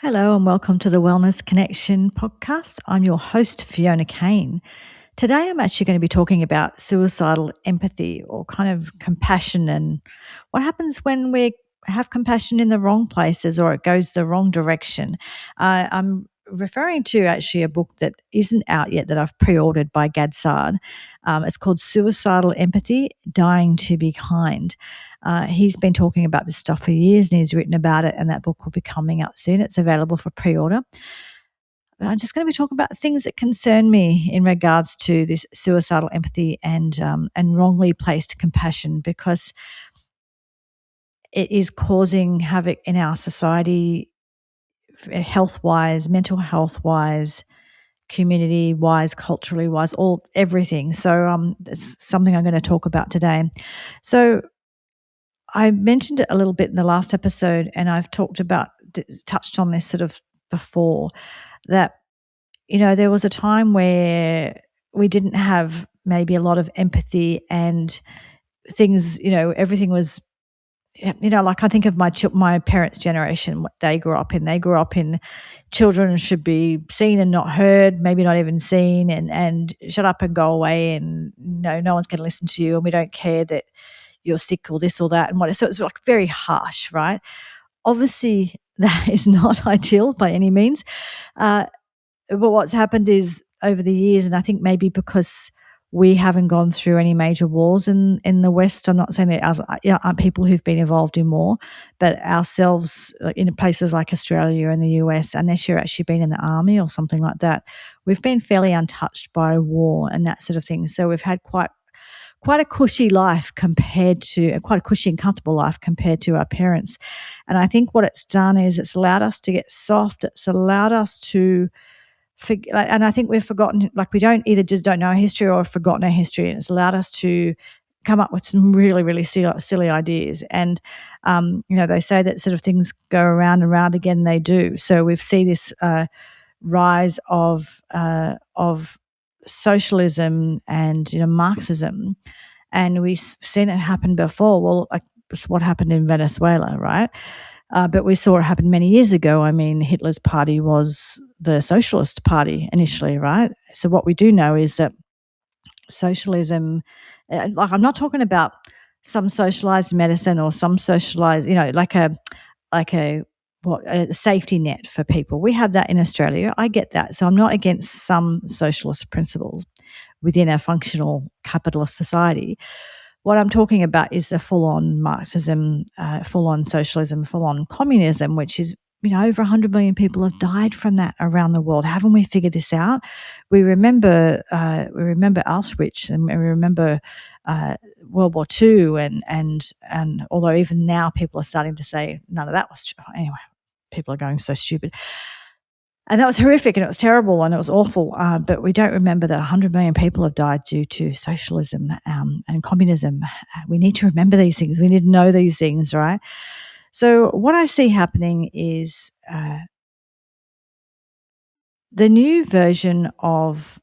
Hello and welcome to the Wellness Connection podcast. I'm your host, Fiona Kane. Today I'm actually going to be talking about suicidal empathy or kind of compassion and what happens when we have compassion in the wrong places or it goes the wrong direction. I'm referring to actually a book that isn't out yet that I've pre-ordered by Gadsard. It's called Suicidal Empathy, Dying to be Kind. He's been talking about this stuff for years and he's written about it, and that book will be coming out soon. It's available for pre-order. I'm just going to be talking about things that concern me in regards to this suicidal empathy and wrongly placed compassion, because it is causing havoc in our society, health-wise, mental health-wise, community-wise, culturally-wise, everything. So it's something I'm going to talk about today. So I mentioned it a little bit in the last episode, and I've touched on this sort of before, that, there was a time where we didn't have maybe a lot of empathy and things, everything was, like I think of my parents' generation, what they grew up in. They grew up in children should be seen and not heard, maybe not even seen, and shut up and go away, and no one's going to listen to you, and we don't care that you're sick or this or that and what. So it's like very harsh, right? Obviously, that is not ideal by any means. But what's happened is over the years, and I think maybe because we haven't gone through any major wars in the West. I'm not saying that aren't people who've been involved in war, but ourselves in places like Australia and the US, unless you're actually been in the army or something like that, we've been fairly untouched by war and that sort of thing. So we've had quite a cushy life quite a cushy and comfortable life compared to our parents. And I think what it's done is it's allowed us to get soft. It's allowed us to and I think we've forgotten, like we just don't know our history or have forgotten our history. And it's allowed us to come up with some really, really silly ideas. And, they say that sort of things go around and around again, they do. So we've seen this rise of socialism and Marxism, and we've seen it happen before. Well, like it's what happened in Venezuela, right? But we saw it happen many years ago. I mean, Hitler's party was the socialist party initially, right? So what we do know is that socialism, like I'm not talking about some socialized medicine or some socialized, like a safety net for people. We have that in Australia. I get that. So I'm not against some socialist principles within a functional capitalist society. What I'm talking about is a full-on Marxism, full-on socialism, full-on communism, which is, over 100 million people have died from that around the world. Haven't we figured this out? We remember Auschwitz, and we remember World War II, and although even now people are starting to say none of that was true. Anyway, people are going so stupid. And that was horrific and it was terrible and it was awful. But we don't remember that 100 million people have died due to socialism and communism. We need to remember these things. We need to know these things, right? So what I see happening is the new version of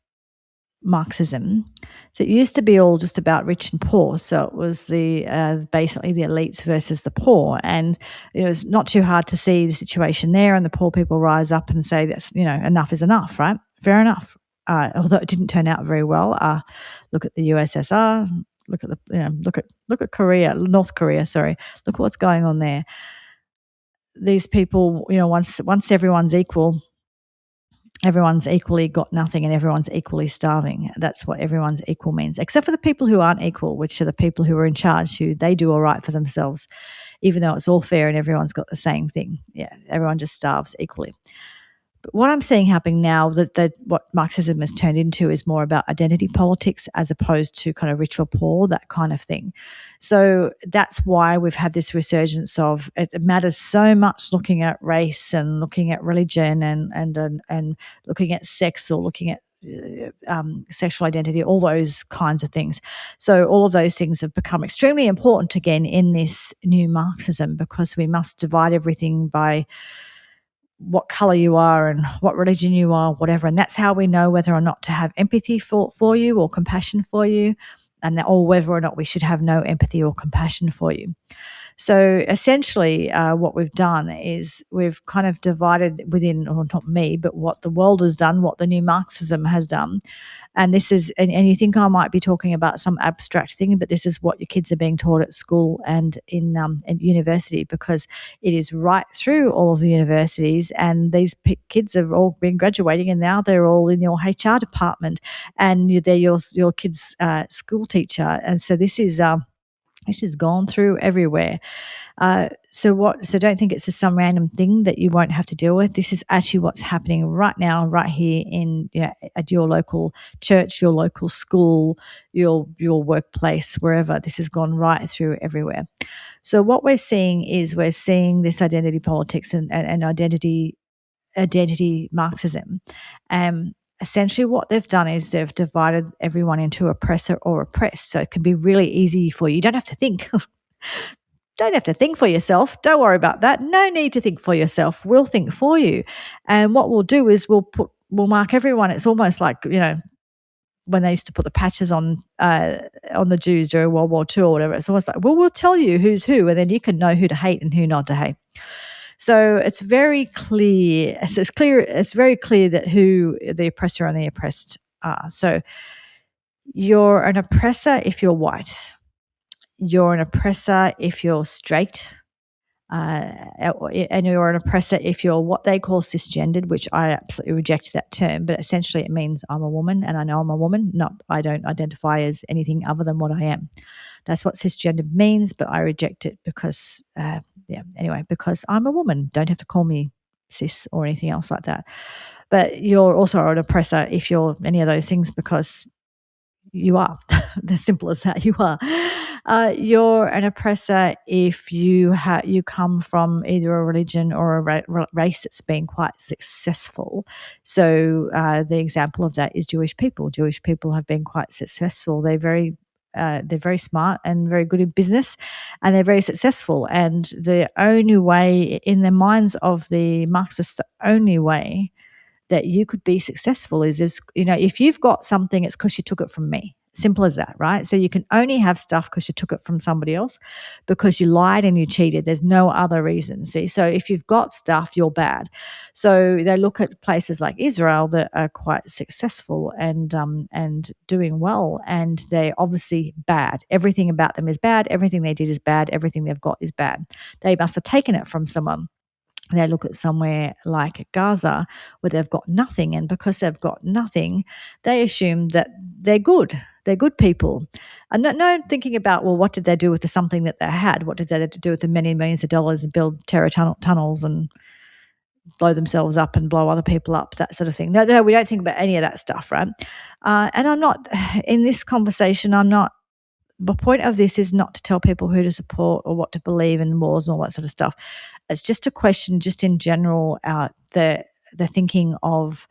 Marxism. So it used to be all just about rich and poor. So it was basically the elites versus the poor, and it was not too hard to see the situation there. And the poor people rise up and say that's enough is enough, right? Fair enough. Although it didn't turn out very well. Look at the USSR. Look at Korea, North Korea. Sorry. Look at what's going on there. These people, once everyone's equal. Everyone's equally got nothing and everyone's equally starving. That's what everyone's equal means, except for the people who aren't equal, which are the people who are in charge, who they do all right for themselves, even though it's all fair and everyone's got the same thing. Yeah, everyone just starves equally. But what I'm seeing happening now, that what Marxism has turned into is more about identity politics as opposed to kind of rich or poor, that kind of thing. So that's why we've had this resurgence of it matters so much looking at race and looking at religion and looking at sex or looking at sexual identity, all those kinds of things. So all of those things have become extremely important again in this new Marxism, because we must divide everything by what color you are and what religion you are, whatever. And that's how we know whether or not to have empathy for you or compassion for you, or whether or not we should have no empathy or compassion for you. So essentially, what we've done is we've kind of divided within, or not me, but what the world has done, what the new Marxism has done. And this is, and you think I might be talking about some abstract thing, but this is what your kids are being taught at school and in university, because it is right through all of the universities. And these kids have all been graduating, and now they're all in your HR department, and they're your kids' school teacher. And so this is gone through everywhere. So don't think it's just some random thing that you won't have to deal with. This is actually what's happening right now, right here at your local church, your local school, your workplace, wherever. This has gone right through everywhere. So what we're seeing is this identity politics and identity Marxism. Essentially what they've done is they've divided everyone into oppressor or oppressed. So it can be really easy for you. You don't have to think. Don't have to think for yourself. Don't worry about that. No need to think for yourself. We'll think for you. And what we'll do is we'll mark everyone. It's almost like, when they used to put the patches on the Jews during World War II or whatever. It's almost like, well, we'll tell you who's who, and then you can know who to hate and who not to hate. So it's very clear. It's very clear that who the oppressor and the oppressed are. So you're an oppressor if you're white. You're an oppressor if you're straight. And you're an oppressor if you're what they call cisgendered, which I absolutely reject that term, but essentially it means I'm a woman, and I know I'm a woman. I don't identify as anything other than what I am. That's what cisgendered means, but I reject it because, because I'm a woman. Don't have to call me cis or anything else like that. But you're also an oppressor if you're any of those things, because you are. As simple as that, you are. You're an oppressor if you come from either a religion or a race that's been quite successful. So the example of that is Jewish people. Jewish people have been quite successful. They're very smart and very good in business, and they're very successful. And the only way, in the minds of the Marxists, the only way that you could be successful is if you've got something, it's because you took it from me. Simple as that, right? So you can only have stuff because you took it from somebody else, because you lied and you cheated. There's no other reason. See, so if you've got stuff, you're bad. So they look at places like Israel that are quite successful and doing well, and they're obviously bad. Everything about them is bad. Everything they did is bad. Everything they've got is bad. They must have taken it from someone. They look at somewhere like Gaza where they've got nothing, and because they've got nothing, they assume that they're good. They're good people. And no thinking about, well, what did they do with the something that they had? What did they do with the many millions of dollars and build terror tunnels and blow themselves up and blow other people up, that sort of thing. No, we don't think about any of that stuff, right? And I'm not, in this conversation, the point of this is not to tell people who to support or what to believe in wars and all that sort of stuff. It's just a question, just in general, the thinking of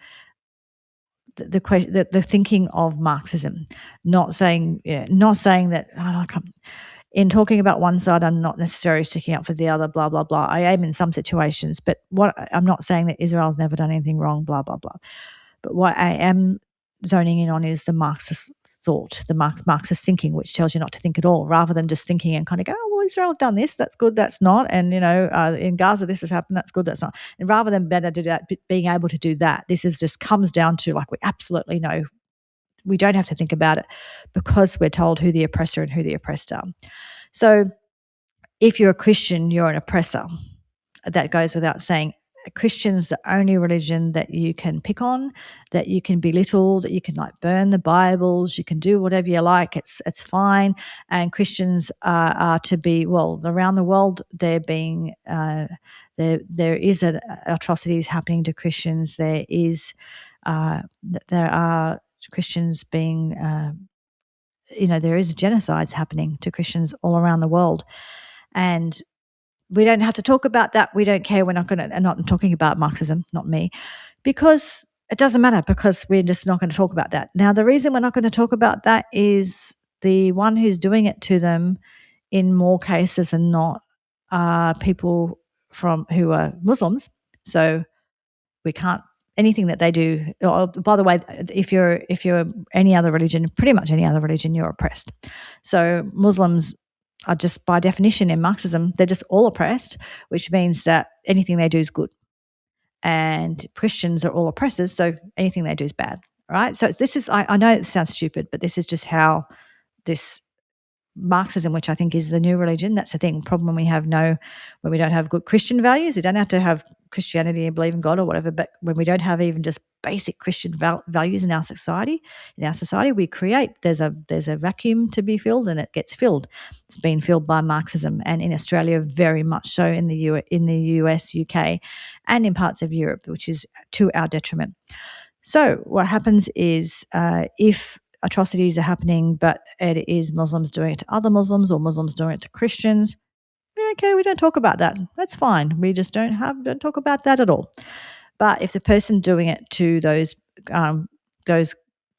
the thinking of Marxism. Not saying that. In talking about one side, I'm not necessarily sticking up for the other. Blah blah blah. I am in some situations, but I'm not saying that Israel's never done anything wrong. Blah blah blah. But what I am zoning in on is the Marxist thought, the Marxist thinking, which tells you not to think at all, rather than just thinking and kind of go, oh, well, Israel have done this, that's good, that's not. And, in Gaza, this has happened, that's good, that's not. And rather than being able to do that, this is just comes down to, like, we absolutely know. We don't have to think about it because we're told who the oppressor and who the oppressed are. So if you're a Christian, you're an oppressor. That goes without saying. Christian's the only religion that you can pick on, that you can belittle, that you can burn the Bibles, you can do whatever you like. It's fine. And Christians are to be, well, around the world, they're being there is atrocities happening to Christians. There are Christians being there is genocides happening to Christians all around the world, and we don't have to talk about that. We don't care. We're not going to. I'm not talking about Marxism, not me, because it doesn't matter, because we're just not going to talk about that. Now, the reason we're not going to talk about that is the one who's doing it to them in more cases than not are people who are Muslims. So we can't, anything that they do. Oh, by the way, if you're any other religion, pretty much any other religion, you're oppressed. So Muslims are just by definition in Marxism, they're just all oppressed, which means that anything they do is good. And Christians are all oppressors, so anything they do is bad, right? So this is, I know it sounds stupid, but this is just how this Marxism, which I think is the new religion, that's the thing. Problem when we don't have good Christian values, we don't have to have Christianity and believe in God or whatever, but when we don't have even just basic Christian values in our society, we create there's a vacuum to be filled, and it gets filled. It's been filled by Marxism, and in Australia, very much so in the US, UK, and in parts of Europe, which is to our detriment. So what happens is if atrocities are happening, but it is Muslims doing it to other Muslims or Muslims doing it to Christians, okay, we don't talk about that. That's fine. We just don't talk about that at all. But if the person doing it to those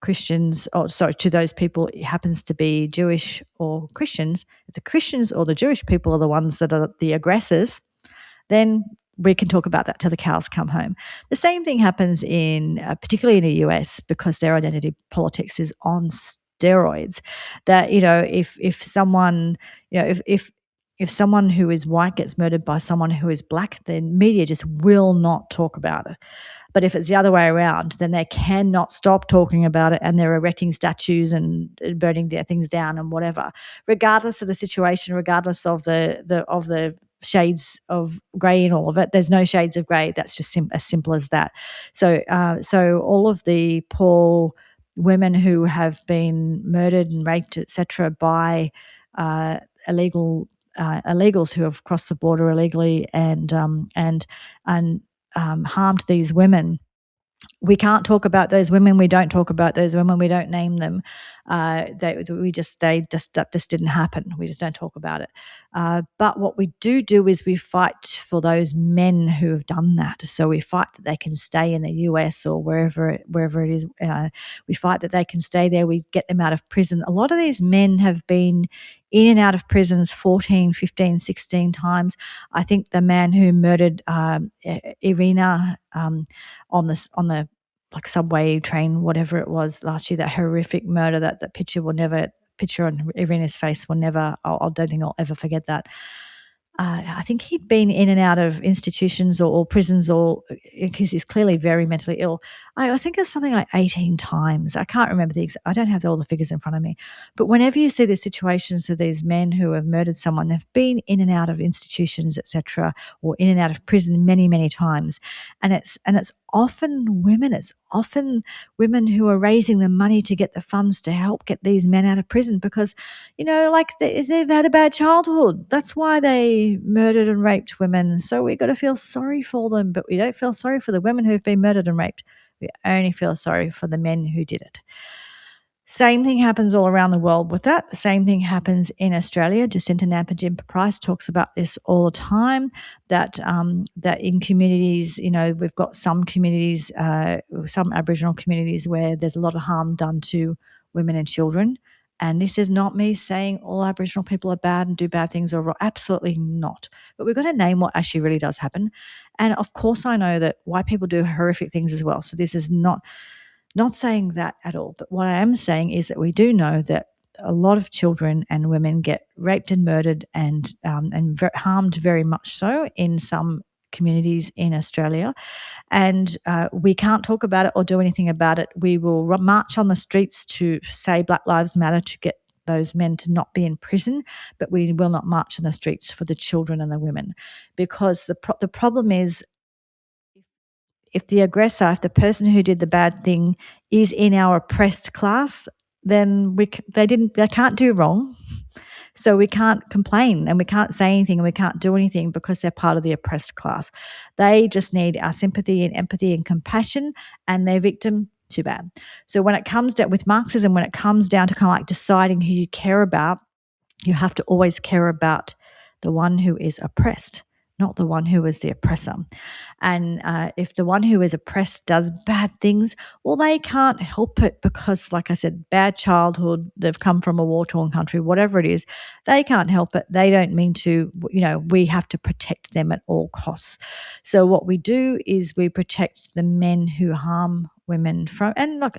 Christians, to those people, it happens to be Jewish or Christians, if the Christians or the Jewish people are the ones that are the aggressors, then we can talk about that till the cows come home. The same thing happens particularly in the US, because their identity politics is on steroids. That if someone if someone who is white gets murdered by someone who is black, then media just will not talk about it. But if it's the other way around, then they cannot stop talking about it, and they're erecting statues and burning their things down and whatever, regardless of the situation, regardless of the shades of grey in all of it. There's no shades of grey. That's just as simple as that. So all of the poor women who have been murdered and raped, etc., by illegals who have crossed the border illegally and harmed these women. We can't talk about those women. We don't talk about those women. We don't name them. That just didn't happen. We just don't talk about it. But what we do is we fight for those men who have done that. So we fight that they can stay in the US or wherever it is. We fight that they can stay there. We get them out of prison. A lot of these men have been in and out of prisons 14, 15, 16 times. I think the man who murdered Irina on the like subway train, whatever it was last year, that horrific murder, that picture on Irina's face will never, I don't think I'll ever forget that. I think he'd been in and out of institutions or prisons, or because he's clearly very mentally ill. I think it's something like 18 times. I can't remember I don't have all the figures in front of me. But whenever you see the situations of these men who have murdered someone, they've been in and out of institutions, etc., or in and out of prison many, many times. And it's often women. It's often women who are raising the money to get the funds to help get these men out of prison because, they've had a bad childhood. That's why they murdered and raped women. So we got to feel sorry for them, but we don't feel sorry for the women who've been murdered and raped. We only feel sorry for the men who did it. Same thing happens all around the world with that. The same thing happens in Australia. Jacinta Nampijinpa-Price talks about this all the time, that in communities, we've got some communities, some Aboriginal communities where there's a lot of harm done to women and children. And this is not me saying all Aboriginal people are bad and do bad things or wrong. Absolutely not. But we've got to name what actually really does happen. And of course I know that white people do horrific things as well. So this is not saying that at all. But what I am saying is that we do know that a lot of children and women get raped and murdered and harmed very much so in some communities in Australia. And we can't talk about it or do anything about it. We will march on the streets to say Black Lives Matter to get those men to not be in prison, but we will not march on the streets for the children and the women, because the problem is, if the aggressor, if the person who did the bad thing is in our oppressed class, then they can't do wrong. So we can't complain and we can't say anything and we can't do anything because they're part of the oppressed class. They just need our sympathy and empathy and compassion, and their victim, too bad. So when it comes down with Marxism, when it comes down to kind of like deciding who you care about, you have to always care about the one who is oppressed, not the one who is the oppressor. And if the one who is oppressed does bad things, well, they can't help it because, like I said, bad childhood, they've come from a war-torn country, whatever it is, they can't help it. They don't mean to, we have to protect them at all costs. So what we do is we protect the men who harm women from, and look,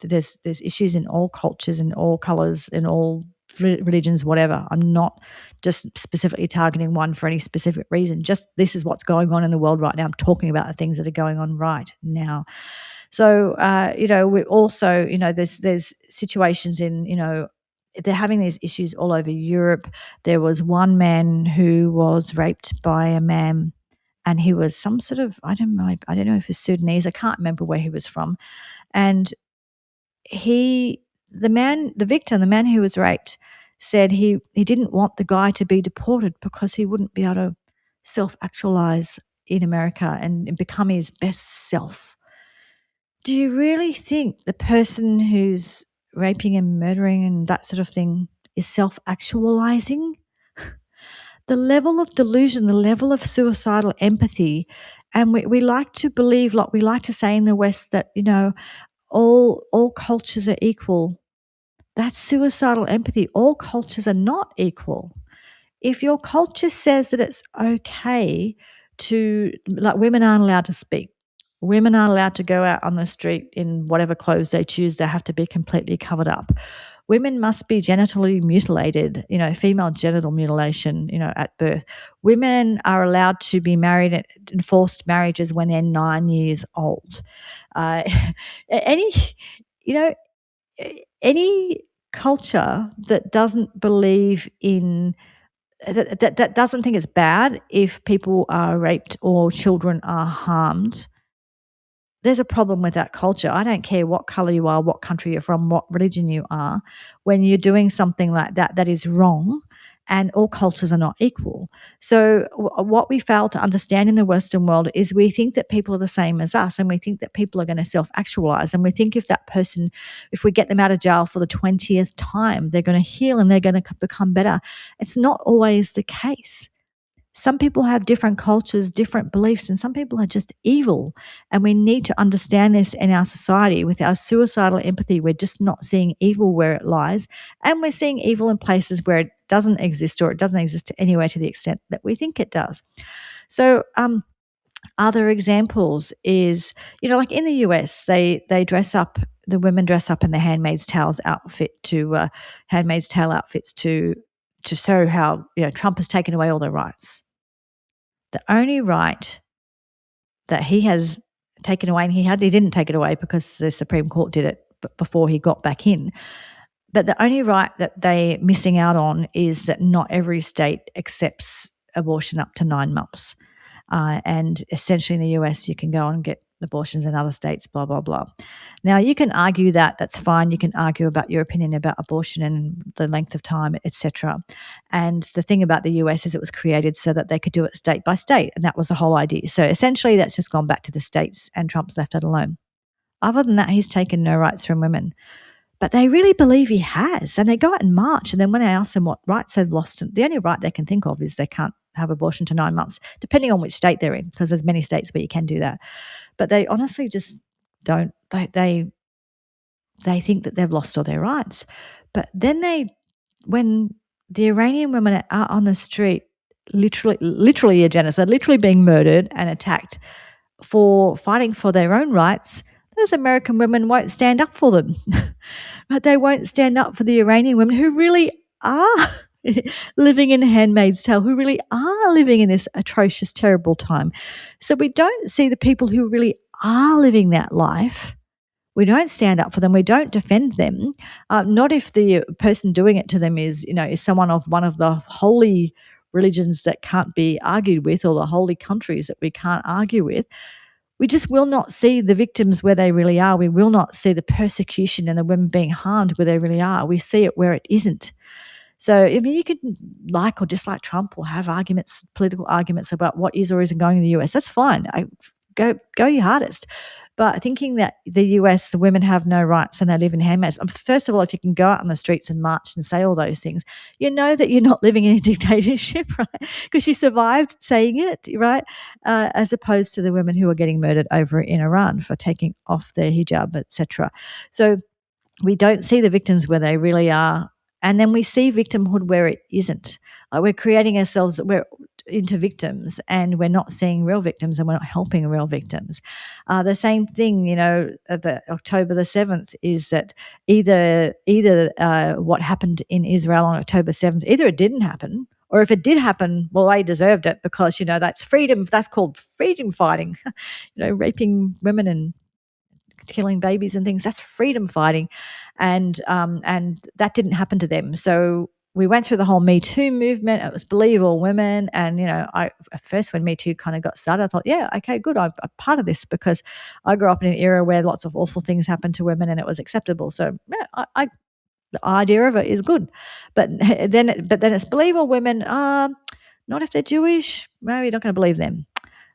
there's issues in all cultures, in all colours, in all religions, whatever. I'm not just specifically targeting one for any specific reason. Just this is what's going on in the world right now. I'm talking about the things that are going on right now. So, we also, there's situations in, they're having these issues all over Europe. There was one man who was raped by a man, and he was some sort of, I don't know if he's Sudanese. I can't remember where he was from. And the victim, the man who was raped, said he didn't want the guy to be deported because he wouldn't be able to self-actualize in America and become his best self. Do you really think the person who's raping and murdering and that sort of thing is self-actualizing? The level of delusion, the level of suicidal empathy, and we like to believe, like we like to say in the West, that, all cultures are equal. That's suicidal empathy. All cultures are not equal. If your culture says that it's okay to, like, women aren't allowed to speak, women aren't allowed to go out on the street in whatever clothes they choose, they have to be completely covered up. Women must be genitally mutilated, female genital mutilation, at birth. Women are allowed to be married in forced marriages when they're 9 years old. Uh, any, you know, any culture that doesn't believe in that doesn't think it's bad if people are raped or children are harmed, there's a problem with that culture. I don't care what color you are, what country you're from, what religion you are. When you're doing something like that, that is wrong, and all cultures are not equal. So what we fail to understand in the Western world is we think that people are the same as us, and we think that people are going to self-actualize, and we think if that person, if we get them out of jail for the 20th time, they're going to heal and they're going to become better. It's not always the case. Some people have different cultures, different beliefs, and some people are just evil. And we need to understand this in our society. With our suicidal empathy, we're just not seeing evil where it lies. And we're seeing evil in places where it doesn't exist, or it doesn't exist anywhere to the extent that we think it does. So, other examples is, like in the US, they dress up, the women dress up in the Handmaid's Tale's outfit Handmaid's Tale outfits to show how, Trump has taken away all their rights. The only right that he has taken away, and he didn't take it away because the Supreme Court did it before he got back in. But the only right that they're missing out on is that not every state accepts abortion up to 9 months. And essentially in the US, you can go and get abortions in other states, blah, blah, blah. Now, you can argue that, that's fine. You can argue about your opinion about abortion and the length of time, etc. And the thing about the US is it was created so that they could do it state by state, and that was the whole idea. So essentially that's just gone back to the states, and Trump's left it alone. Other than that, he's taken no rights from women. But they really believe he has, and they go out and march, and then when they ask them what rights they've lost, the only right they can think of is they can't have abortion to 9 months, depending on which state they're in, because there's many states where you can do that. But they honestly just don't. They think that they've lost all their rights. But then when the Iranian women are out on the street, literally a genocide, literally being murdered and attacked for fighting for their own rights, those American women won't stand up for them. But they won't stand up for the Iranian women who really are living in Handmaid's Tale, who really are living in this atrocious, terrible time. So we don't see the people who really are living that life. We don't stand up for them. We don't defend them. Not if the person doing it to them is someone of one of the holy religions that can't be argued with, or the holy countries that we can't argue with. We just will not see the victims where they really are. We will not see the persecution and the women being harmed where they really are. We see it where it isn't. So, you can like or dislike Trump or have arguments, political arguments about what is or isn't going in the US. That's fine. Go your hardest. But thinking that the US, the women have no rights and they live in handmaids. First of all, if you can go out on the streets and march and say all those things, you know that you're not living in a dictatorship, right? Because you survived saying it, right? As opposed to the women who are getting murdered over in Iran for taking off their hijab, etc. So we don't see the victims where they really are. And then we see victimhood where it isn't. We're creating ourselves, we're into victims, and we're not seeing real victims, and we're not helping real victims. The same thing, at the October the 7th is that either what happened in Israel on October 7th, either it didn't happen, or if it did happen, well, they deserved it because, that's freedom. That's called freedom fighting, raping women and killing babies and things. That's freedom fighting, and that didn't happen to them. So we went through the whole Me Too movement. It was believe all women, and I at first when Me Too kind of got started, I thought, yeah, okay, good, I'm part of this because I grew up in an era where lots of awful things happened to women and it was acceptable. So yeah, the idea of it is good, but then it's believe all women. Not if they're Jewish. No, you're not going to believe them.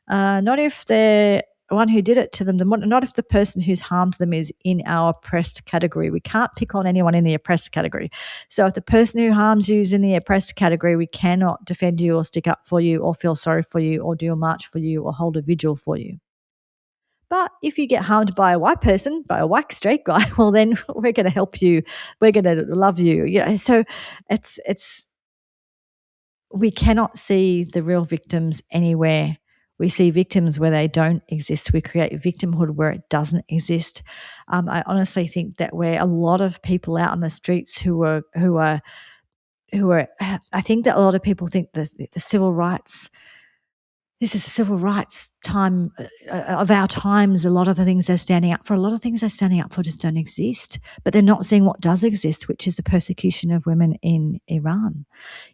Not if the one who did it to them, not if the person who's harmed them is in our oppressed category. We can't pick on anyone in the oppressed category. So if the person who harms you is in the oppressed category, we cannot defend you or stick up for you or feel sorry for you or do a march for you or hold a vigil for you. But if you get harmed by a white person, by a white straight guy, well, then we're going to help you. We're going to love you. So it's we cannot see the real victims anywhere. We see victims where they don't exist. We create victimhood where it doesn't exist. I honestly think that where a lot of people out on the streets who are, I think that a lot of people think the civil rights. This is a civil rights time of our times. A lot of the things they're standing up for, a lot of things they're standing up for just don't exist. But they're not seeing what does exist, which is the persecution of women in Iran.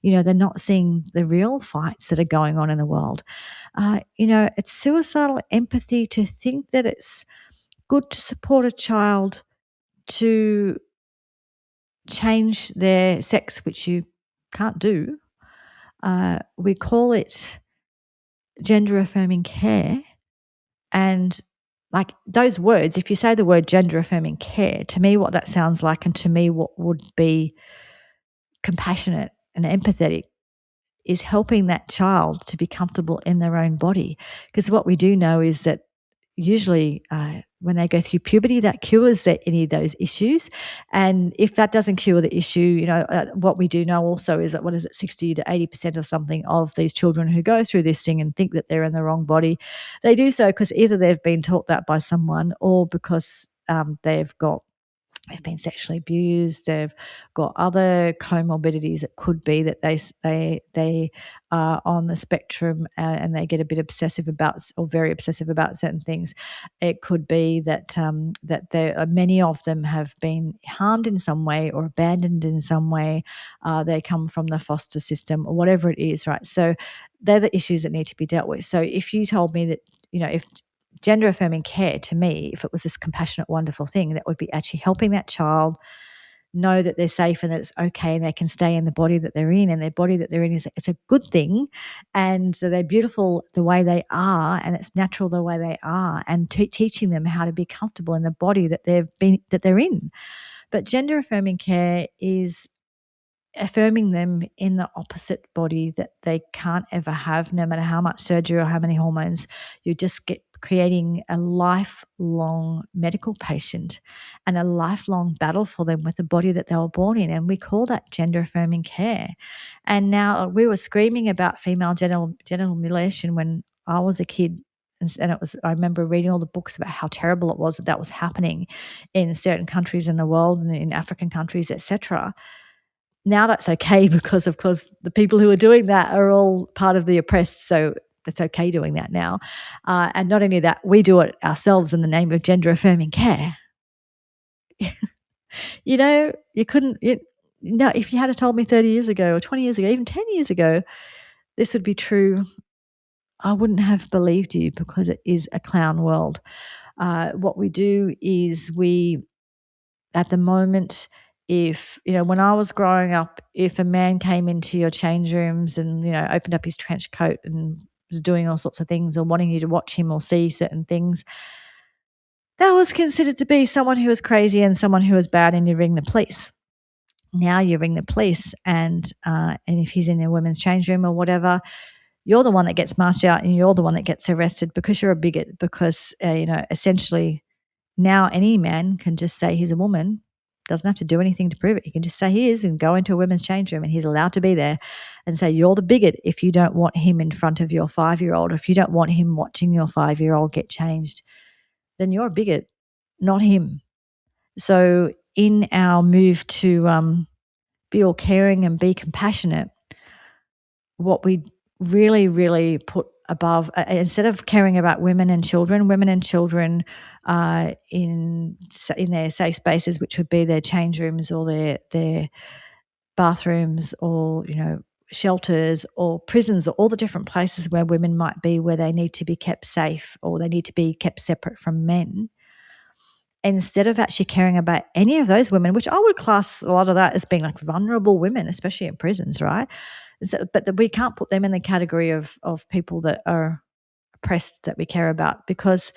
They're not seeing the real fights that are going on in the world. It's suicidal empathy to think that it's good to support a child to change their sex, which you can't do. We call it gender affirming care. And like those words, if you say the word gender affirming care, to me, what that sounds like, and to me, what would be compassionate and empathetic, is helping that child to be comfortable in their own body. Because what we do know is that usually when they go through puberty, that cures any of those issues. And if that doesn't cure the issue, what we do know also is that 60 to 80% of something of these children who go through this thing and think that they're in the wrong body, they do so because either they've been taught that by someone or because they've been sexually abused. They've got other comorbidities. It could be that they are on the spectrum and they get a bit obsessive about, or very obsessive about, certain things. It could be that many of them have been harmed in some way or abandoned in some way. They come from the foster system or whatever it is, right? So they're the issues that need to be dealt with. So if you told me that, if gender affirming care, to me, if it was this compassionate, wonderful thing, that would be actually helping that child know that they're safe and that it's okay and they can stay in the body that they're in, and their body that they're in it's a good thing, and that they're beautiful the way they are and it's natural the way they are, and teaching them how to be comfortable in the body that they're in. But gender affirming care is affirming them in the opposite body that they can't ever have, no matter how much surgery or how many hormones. You just get creating a lifelong medical patient and a lifelong battle for them with the body that they were born in. And we call that gender affirming care. And now we were screaming about female genital mutilation when I was a kid. And I remember reading all the books about how terrible it was that was happening in certain countries in the world and in African countries, etc. Now that's okay because, of course, the people who are doing that are all part of the oppressed, so it's okay doing that now. And not only that, we do it ourselves in the name of gender affirming care. You couldn't no, if you had told me 30 years ago or 20 years ago, even 10 years ago, this would be true, I wouldn't have believed you because it is a clown world. What we do is at the moment, if, when I was growing up, if a man came into your change rooms and, opened up his trench coat and was doing all sorts of things or wanting you to watch him or see certain things, that was considered to be someone who was crazy and someone who was bad, and you ring the police. Now you ring the police, and if he's in a women's change room or whatever, you're the one that gets marched out and you're the one that gets arrested because you're a bigot, because, essentially now any man can just say he's a woman. Doesn't have to do anything to prove it. He can just say he is and go into a women's change room, and he's allowed to be there and say, you're the bigot if you don't want him in front of your 5-year-old, if you don't want him watching your 5-year-old get changed, then you're a bigot, not him. So in our move to be all caring and be compassionate, what we really, really put above, instead of caring about women and children in their safe spaces, which would be their change rooms or their bathrooms or, shelters or prisons or all the different places where women might be, where they need to be kept safe or they need to be kept separate from men. Instead of actually caring about any of those women, which I would class a lot of that as being like vulnerable women, especially in prisons, right? But we can't put them in the category of people that are oppressed that we care about, because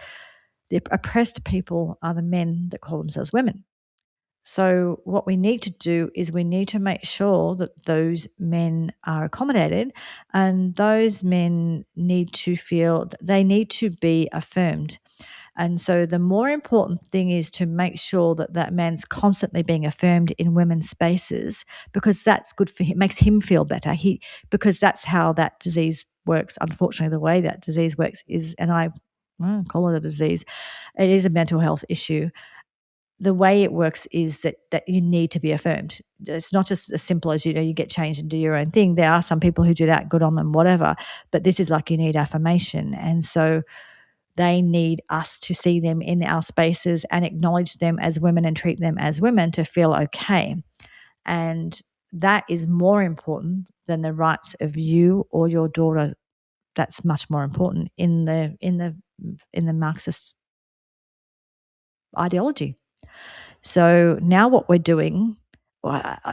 the oppressed people are the men that call themselves women. So what we need to do is we need to make sure that those men are accommodated, and those men need to feel they need to be affirmed. And so the more important thing is to make sure that that man's constantly being affirmed in women's spaces, because that's good for him, makes him feel better. Because that's how that disease works. Unfortunately, the way that disease works is, and I won't call it a disease, it is a mental health issue. The way it works is that you need to be affirmed. It's not just as simple as, you get changed and do your own thing. There are some people who do that, good on them, whatever. But this is like you need affirmation. And so they need us to see them in our spaces and acknowledge them as women and treat them as women to feel okay. And that is more important than the rights of you or your daughter. That's much more important in the Marxist ideology. So now what we're doing,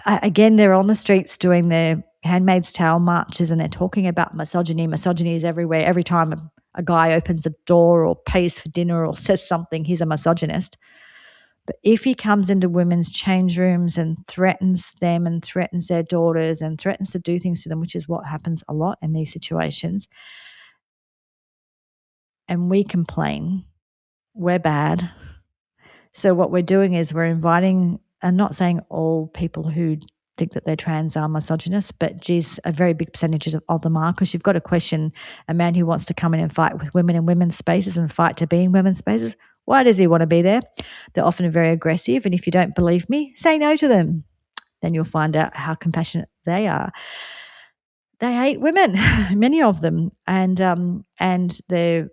again, they're on the streets doing their Handmaid's Tale marches, and they're talking about misogyny. Misogyny is everywhere. Every time a guy opens a door or pays for dinner or says something, he's a misogynist. But if he comes into women's change rooms and threatens them and threatens their daughters and threatens to do things to them, which is what happens a lot in these situations, and we complain, we're bad. So what we're doing is we're inviting, and not saying all people who think that they're trans are misogynists, but geez, a very big percentage of them are, because you've got to question a man who wants to come in and fight with women in women's spaces and fight to be in women's spaces. Why does he want to be there? They're often very aggressive, and if you don't believe me, say no to them. Then you'll find out how compassionate they are. They hate women, many of them, and they're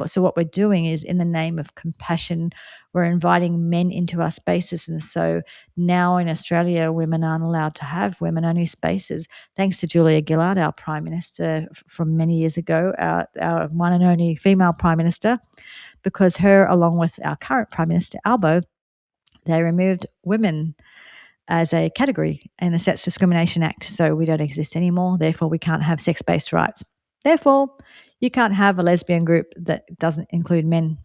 so what we're doing is, in the name of compassion, we're inviting men into our spaces. And so now in Australia, women aren't allowed to have women-only spaces, thanks to Julia Gillard, our Prime Minister from many years ago, our one and only female Prime Minister, because her, along with our current Prime Minister, Albo, they removed women as a category in the Sex Discrimination Act. So we don't exist anymore. Therefore, we can't have sex-based rights. Therefore, you can't have a lesbian group that doesn't include men.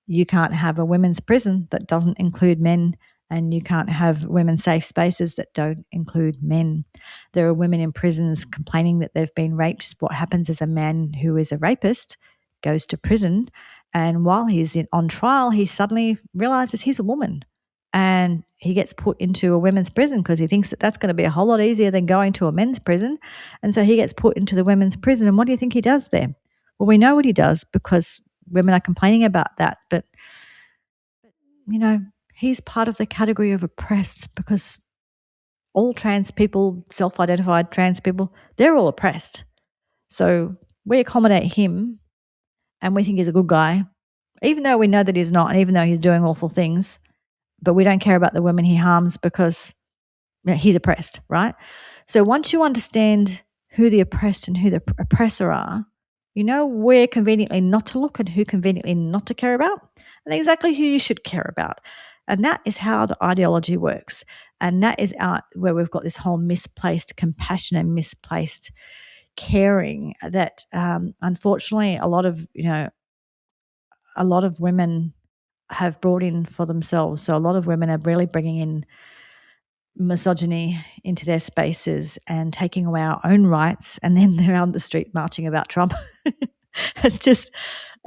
You can't have a women's prison that doesn't include men. And you can't have women's safe spaces that don't include men. There are women in prisons complaining that they've been raped. What happens is a man who is a rapist goes to prison, and while he's on trial, he suddenly realizes he's a woman. And he gets put into a women's prison because he thinks that that's going to be a whole lot easier than going to a men's prison. And so he gets put into the women's prison. And what do you think he does there? Well, we know what he does because women are complaining about that. But he's part of the category of oppressed, because all trans people, self-identified trans people, they're all oppressed. So we accommodate him and we think he's a good guy, even though we know that he's not, and even though he's doing awful things. But we don't care about the women he harms because he's oppressed, right? So once you understand who the oppressed and who the oppressor are, you know where conveniently not to look and who conveniently not to care about, and exactly who you should care about. And that is how the ideology works. And that is where we've got this whole misplaced compassion and misplaced caring that unfortunately a lot of women have brought in for themselves. So a lot of women are really bringing in misogyny into their spaces and taking away our own rights, and then they're on the street marching about Trump. It's just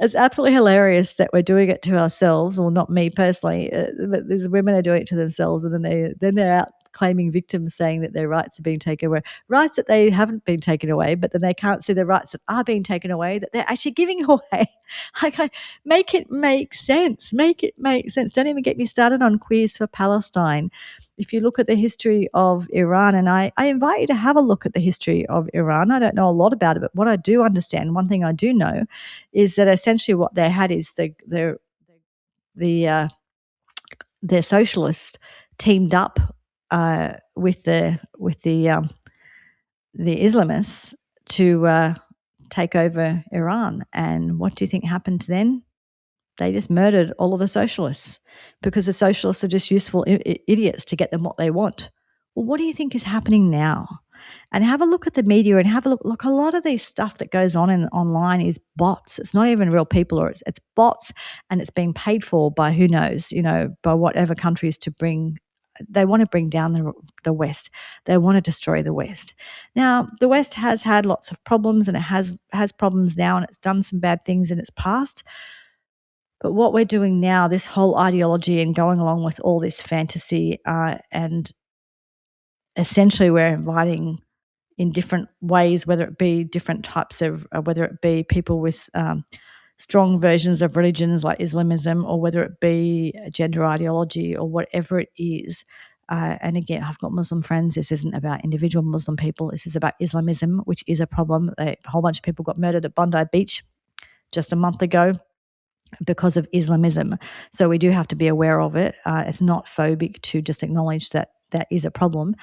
It's absolutely hilarious that we're doing it to ourselves, or not me personally, but these women are doing it to themselves, and then they're out claiming victims, saying that their rights are being taken away, rights that they haven't been taken away, but then they can't see the rights that are being taken away that they're actually giving away. Make it make sense. Make it make sense. Don't even get me started on Queers for Palestine. If you look at the history of Iran, and I invite you to have a look at the history of Iran. I don't know a lot about it, but what I do understand, one thing I do know, is that essentially what they had is the their socialists teamed up with the Islamists to take over Iran. And what do you think happened then? They just murdered all of the socialists because the socialists are just useful idiots to get them what they want. Well, what do you think is happening now? And have a look at the media and have a look. Look, a lot of these stuff that goes on online is bots. It's not even real people, or it's bots, and it's being paid for by who knows, by whatever countries to bring. They want to bring down the West. They want to destroy the West. Now, the West has had lots of problems, and it has problems now, and it's done some bad things in its past. But what we're doing now, this whole ideology and going along with all this fantasy, and essentially we're inviting in different ways, whether it be different types of, whether it be people with strong versions of religions like Islamism, or whether it be a gender ideology or whatever it is. And again, I've got Muslim friends. This isn't about individual Muslim people. This is about Islamism, which is a problem. A whole bunch of people got murdered at Bondi Beach just a month ago because of Islamism. So we do have to be aware of it. It's not phobic to just acknowledge that that is a problem.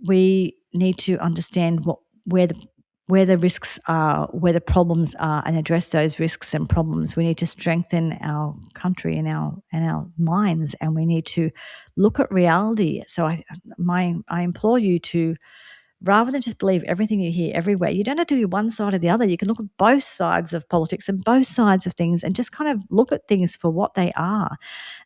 We need to understand where the risks are, where the problems are, and address those risks and problems. We need to strengthen our country and our minds, and we need to look at reality. So I implore you to, rather than just believe everything you hear everywhere, you don't have to be one side or the other. You can look at both sides of politics and both sides of things, and just kind of look at things for what they are,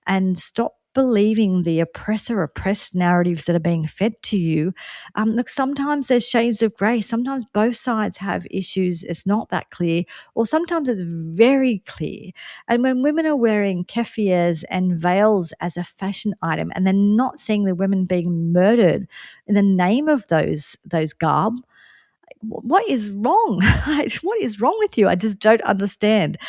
and stop believing the oppressed narratives that are being fed to you. Look, sometimes there's shades of grey. Sometimes both sides have issues. It's not that clear, or sometimes it's very clear. And when women are wearing keffirs and veils as a fashion item, and they're not seeing the women being murdered in the name of those garb, what is wrong? What is wrong with you? I just don't understand.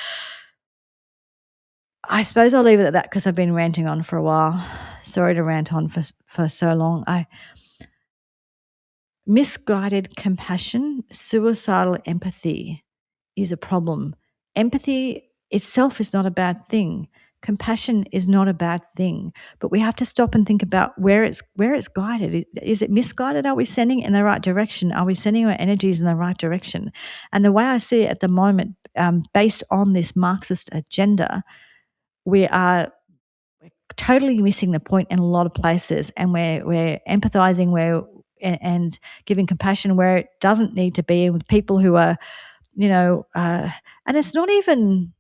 I suppose I'll leave it at that because I've been ranting on for a while. Sorry to rant on for so long. Misguided compassion, suicidal empathy is a problem. Empathy itself is not a bad thing. Compassion is not a bad thing, but we have to stop and think about where it's guided. Is it misguided? Are we sending it in the right direction? Are we sending our energies in the right direction? And the way I see it at the moment, based on this Marxist agenda, we are totally missing the point in a lot of places, and we're empathizing and giving compassion where it doesn't need to be, and with people who are, and it's not even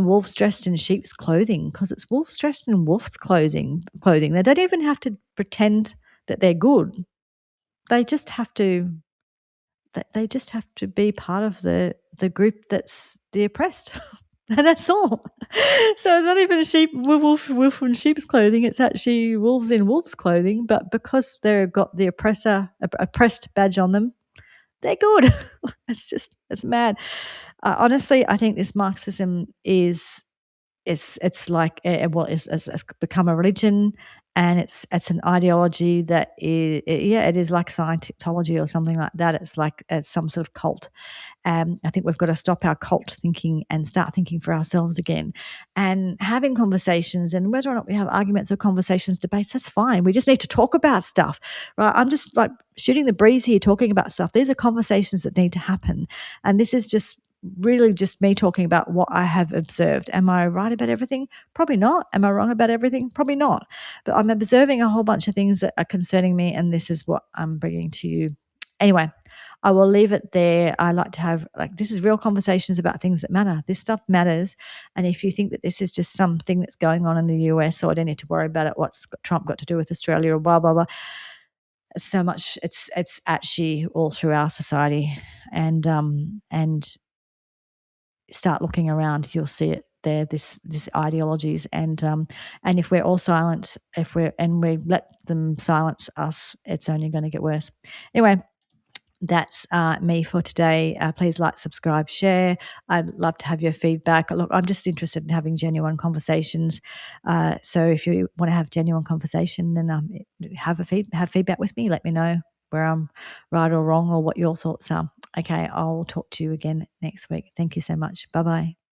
wolves dressed in sheep's clothing, because it's wolves dressed in wolf's clothing. They don't even have to pretend that they're good. They just have to be part of the group that's the oppressed. And that's all. So it's not even wolf in sheep's clothing. It's actually wolves in wolf's clothing. But because they've got the oppressed badge on them, they're good. It's mad. Honestly, I think this Marxism is it's like it's become a religion, and it's an ideology that it is like Scientology or something like that. It's some sort of cult. I think we've got to stop our cult thinking and start thinking for ourselves again, and having conversations. And whether or not we have arguments or conversations, debates, that's fine. We just need to talk about stuff, right? I'm just like shooting the breeze here, talking about stuff. These are conversations that need to happen, and this is just really just me talking about what I have observed. Am I right about everything? Probably not. Am I wrong about everything? Probably not. But I'm observing a whole bunch of things that are concerning me, and this is what I'm bringing to you. Anyway, I will leave it there. I like to have, this is real conversations about things that matter. This stuff matters. And if you think that this is just something that's going on in the US, so I don't need to worry about it, what's Trump got to do with Australia, or blah, blah, blah. It's so much, it's actually all through our society. And start looking around, you'll see it there. This ideologies, and if we're all silent, if we let them silence us, it's only going to get worse. Anyway, that's me for today. Please like, subscribe, share. I'd love to have your feedback. Look, I'm just interested in having genuine conversations. So if you want to have genuine conversation, then have feedback with me. Let me know where I'm right or wrong or what your thoughts are. Okay, I'll talk to you again next week. Thank you so much. Bye-bye.